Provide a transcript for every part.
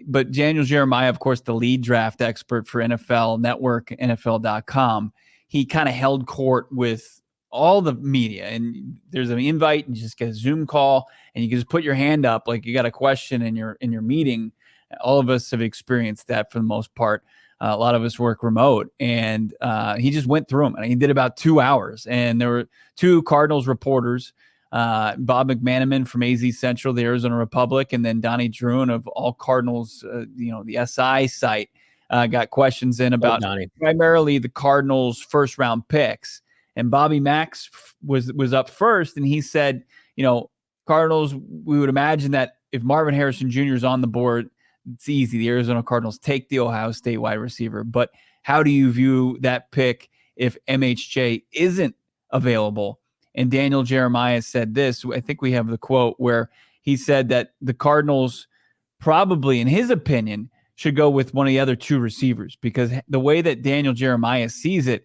but Daniel Jeremiah, of course, the lead draft expert for NFL Network, NFL.com, he kind of held court with all the media, and there's an invite, and you just get a Zoom call, and you can just put your hand up like you got a question in your meeting. All of us have experienced that for the most part. A lot of us work remote, and he just went through them, and he did about 2 hours. And there were two Cardinals reporters, Bob McManaman from AZ Central, the Arizona Republic, and then Donnie Druin of All Cardinals, the SI site, got questions in about primarily the Cardinals' first-round picks. And Bobby Max was up first, and he said, Cardinals, we would imagine that if Marvin Harrison Jr. is on the board, it's easy. The Arizona Cardinals take the Ohio State wide receiver. But how do you view that pick if MHJ isn't available? And Daniel Jeremiah said this. I think we have the quote where he said that the Cardinals probably, in his opinion, should go with one of the other two receivers, because the way that Daniel Jeremiah sees it,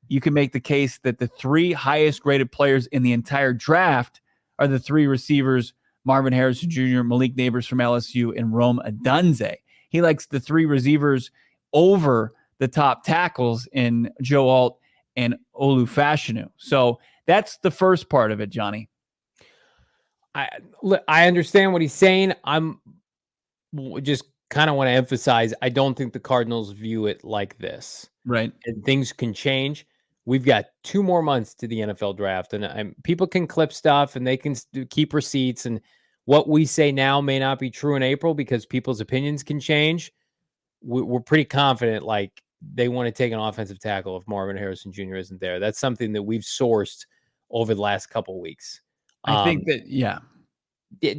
you can make the case that the three highest graded players in the entire draft are the three receivers: Marvin Harrison Jr., Malik Nabers from LSU, and Rome Odunze. He likes the three receivers over the top tackles in Joe Alt and Olu Fashanu. So that's the first part of it, Johnny. I understand what he's saying. I'm just kind of want to emphasize, I don't think the Cardinals view it like this. Right. And things can change. We've got 2 more months to the NFL draft, and people can clip stuff and they can keep receipts, and what we say now may not be true in April because people's opinions can change. We're pretty confident, like, they want to take an offensive tackle if Marvin Harrison Jr. isn't there. That's something that we've sourced over the last couple of weeks. I think that, yeah.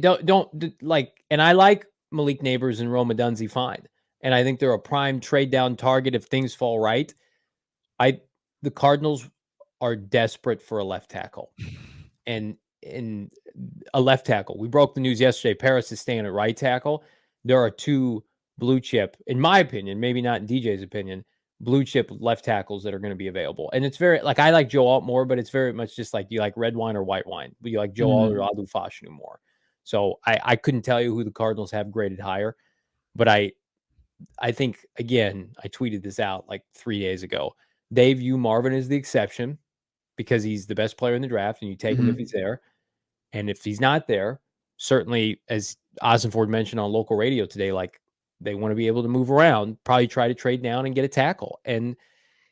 Don't like, and I like Malik Nabers and Rome Odunze fine. And I think they're a prime trade down target if things fall right. The Cardinals are desperate for a left tackle. And a left tackle. We broke the news yesterday. Paris is staying at right tackle. There are 2 blue chip, in my opinion, maybe not in DJ's opinion, blue chip left tackles that are going to be available. And it's very, like, I like Joe Alt more, but it's very much just like, you like red wine or white wine? But you like Joe Alt or Olu Fashanu more? So I couldn't tell you who the Cardinals have graded higher, but I think, again, I tweeted this out like 3 days ago. They view Marvin as the exception because he's the best player in the draft, and you take him if he's there. And if he's not there, certainly, as Ossenford mentioned on local radio today, like, they want to be able to move around, probably try to trade down and get a tackle. And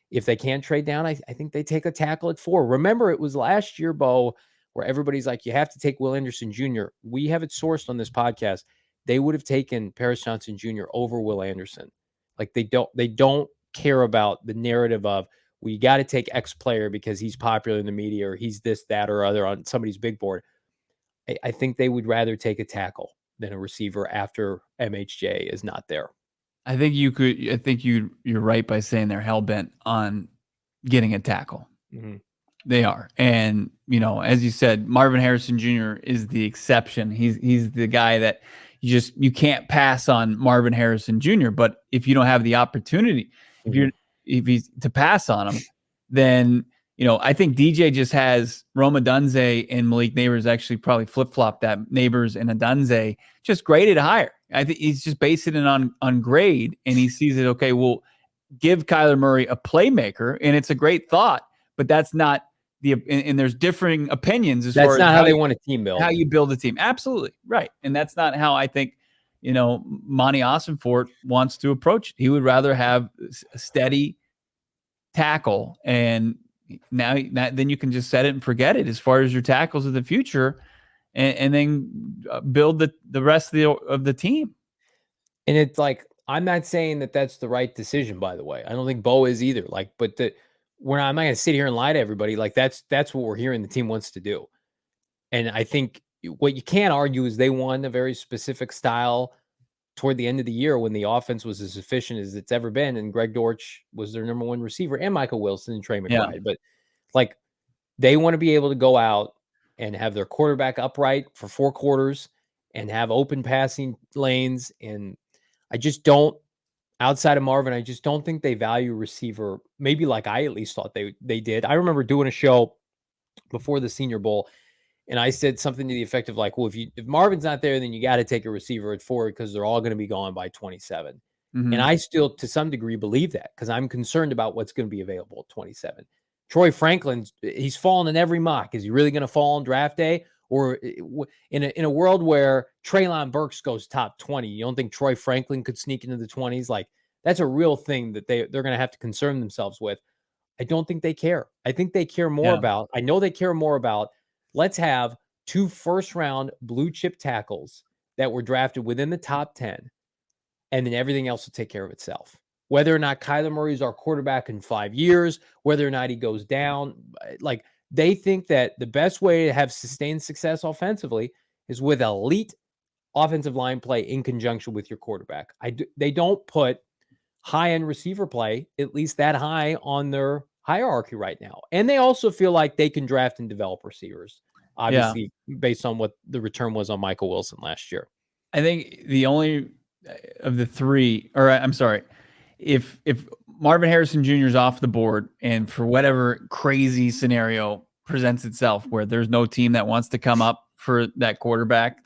if they can't trade down, I think they take a tackle at 4. Remember, it was last year, Bo, where everybody's like, you have to take Will Anderson Jr. We have it sourced on this podcast. They would have taken Paris Johnson Jr. over Will Anderson. Like, they don't care about the narrative of, well, you got to take X player because he's popular in the media or he's this, that, or other on somebody's big board. I think they would rather take a tackle than a receiver after MHJ is not there. I think you're right by saying they're hell-bent on getting a tackle. Mm-hmm. They are. And, as you said, Marvin Harrison Jr. is the exception. He's the guy that you can't pass on Marvin Harrison Jr. But if you don't have the opportunity, if he's to pass on him, then, I think DJ just has Rome Odunze and Malik Nabers actually probably flip-flop that. Nabers and Odunze just graded higher. I think he's just basing it on grade, and he sees it, okay, well, give Kyler Murray a playmaker, and it's a great thought, but that's not and there's differing opinions as far as how they want a team build. How you build a team. Absolutely. Right. And that's not how I think, Monty Ossenfort wants to approach it. He would rather have a steady tackle, and then you can just set it and forget it as far as your tackles of the future, and then build the rest of the team. And it's like, I'm not saying that that's the right decision, by the way. I don't think Bo is either. Like, but I'm not going to sit here and lie to everybody. Like, that's what we're hearing the team wants to do. And I think what you can't argue is they won a very specific style toward the end of the year when the offense was as efficient as it's ever been, and Greg Dortch was their number 1 receiver, and Michael Wilson and Trey McBride. Yeah. But, like, they want to be able to go out and have their quarterback upright for 4 quarters and have open passing lanes. And I just don't, outside of Marvin, I just don't think they value receiver, maybe like I at least thought they did. I remember doing a show before the Senior Bowl, And I said something to the effect of like, well, if Marvin's not there, then you got to take a receiver at 4 because they're all going to be gone by 27. And I still, to some degree, believe that because I'm concerned about what's going to be available at 27. Troy Franklin, he's fallen in every mock. Is he really going to fall on draft day? Or in a world where Treylon Burks goes top 20, you don't think Troy Franklin could sneak into the 20s? Like, that's a real thing that they're going to have to concern themselves with. I don't think they care. I think they care more about, I know they care more about, let's have 2 first-round blue-chip tackles that were drafted within the top 10, and then everything else will take care of itself. Whether or not Kyler Murray is our quarterback in 5 years, whether or not he goes down, like they think that the best way to have sustained success offensively is with elite offensive line play in conjunction with your quarterback. They don't put high-end receiver play, at least that high on their hierarchy right now. And they also feel like they can draft and develop receivers, obviously, based on what the return was on Michael Wilson last year. I think the only of the 3, or I'm sorry, if Marvin Harrison Jr. is off the board and for whatever crazy scenario presents itself where there's no team that wants to come up for that quarterback,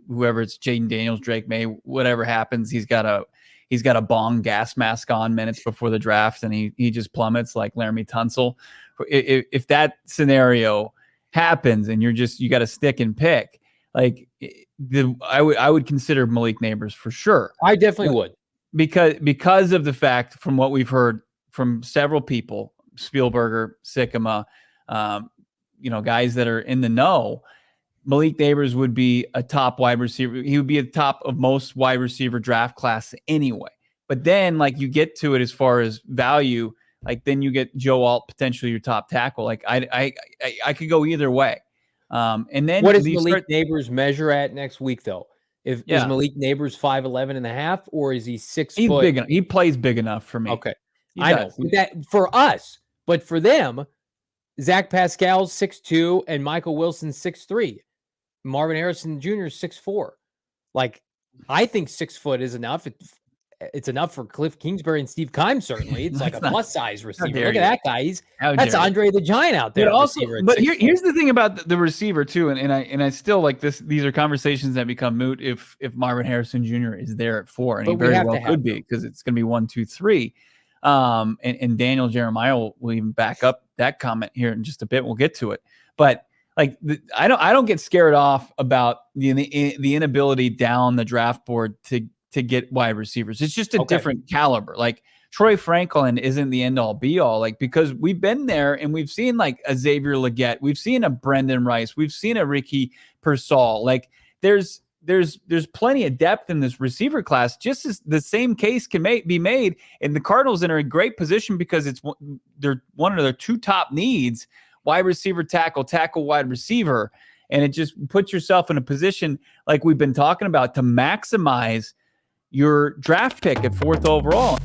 whoever it's Jaden Daniels, Drake May, whatever happens, he's got a bong gas mask on minutes before the draft and he just plummets like Laramie Tunsil. If that scenario happens and you got to stick and pick, like I would consider Malik Nabers for sure. I definitely would. Because of the fact from what we've heard from several people, Spielberger, Sycamore, guys that are in the know, Malik Nabers would be a top wide receiver. He would be at the top of most wide receiver draft class anyway. But then like you get to it as far as value, like then you get Joe Alt, potentially your top tackle. Like I could go either way. And then what does Malik Nabers measure at next week though? Is Malik Nabers 5'11 and a half, or is he 6 He's foot? Big enough. He plays big enough for me. Okay. I know that for us, but for them, Zach Pascal's 6'2 and Michael Wilson's 6'3. Marvin Harrison Jr. is 6'4. Like, I think 6 foot is enough. It's enough for Cliff Kingsbury and Steve Keim, certainly. It's like a plus size receiver. Look at that guy. That's Andre the Giant out there. But here's the thing about the receiver too, and I still like this. These are conversations that become moot if Marvin Harrison Jr. is there at 4, and he very well could be because it's going to be 1, 2, 3. And Daniel Jeremiah will even back up that comment here in just a bit. We'll get to it, but like I don't get scared off about the inability down the draft board to get wide receivers. It's just a different caliber. Like Troy Franklin isn't the end all be all, like, because we've been there and we've seen like a Xavier Legette, we've seen a Brendan Rice, we've seen a Ricky Pearsall. Like there's plenty of depth in this receiver class. Just as the same case can be made, and the Cardinals are in a great position because they're one of their 2 top needs: wide receiver, tackle, wide receiver. And it just puts yourself in a position like we've been talking about to maximize your draft pick at 4th overall.